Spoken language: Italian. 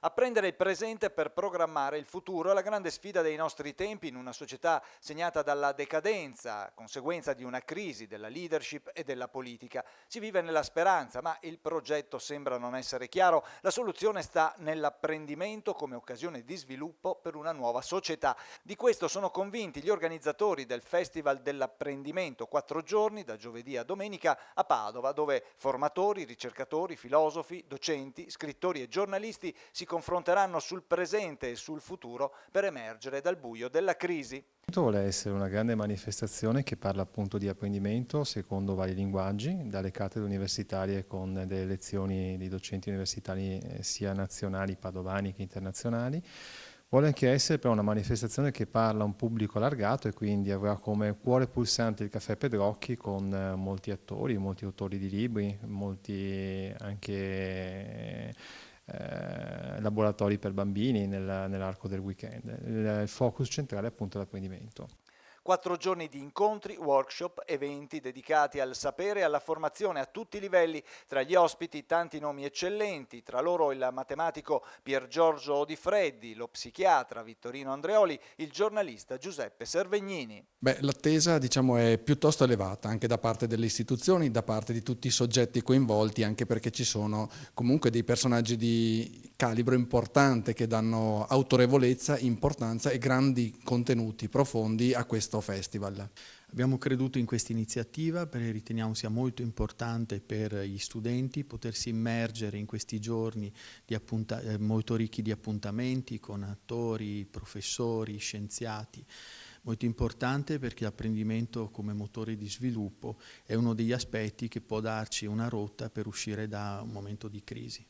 Apprendere il presente per programmare il futuro è la grande sfida dei nostri tempi in una società segnata dalla decadenza, conseguenza di una crisi della leadership e della politica. Si vive nella speranza, ma il progetto sembra non essere chiaro. La soluzione sta nell'apprendimento come occasione di sviluppo per una nuova società. Di questo sono convinti gli organizzatori del Festival dell'Apprendimento, 4 giorni, da giovedì a domenica, a Padova, dove formatori, ricercatori, filosofi, docenti, scrittori e giornalisti si confronteranno sul presente e sul futuro per emergere dal buio della crisi. Vuole essere una grande manifestazione che parla appunto di apprendimento secondo vari linguaggi, dalle cattedre universitarie con delle lezioni di docenti universitari sia nazionali, padovani che internazionali. Vuole anche essere però una manifestazione che parla a un pubblico allargato e quindi avrà come cuore pulsante il Caffè Pedrocchi con molti attori, molti autori di libri, molti anche laboratori per bambini nell'arco del weekend. Il focus centrale è appunto l'apprendimento. 4 giorni di incontri, workshop, eventi dedicati al sapere e alla formazione a tutti i livelli, tra gli ospiti tanti nomi eccellenti, tra loro il matematico Pier Giorgio Di Freddi, lo psichiatra Vittorino Andreoli, il giornalista Giuseppe Servegnini. L'attesa è piuttosto elevata anche da parte delle istituzioni, da parte di tutti i soggetti coinvolti, anche perché ci sono comunque dei personaggi di calibro importante che danno autorevolezza, importanza e grandi contenuti profondi a questo festival. Abbiamo creduto in questa iniziativa perché riteniamo sia molto importante per gli studenti potersi immergere in questi giorni molto ricchi di appuntamenti con attori, professori, scienziati. Molto importante perché l'apprendimento come motore di sviluppo è uno degli aspetti che può darci una rotta per uscire da un momento di crisi.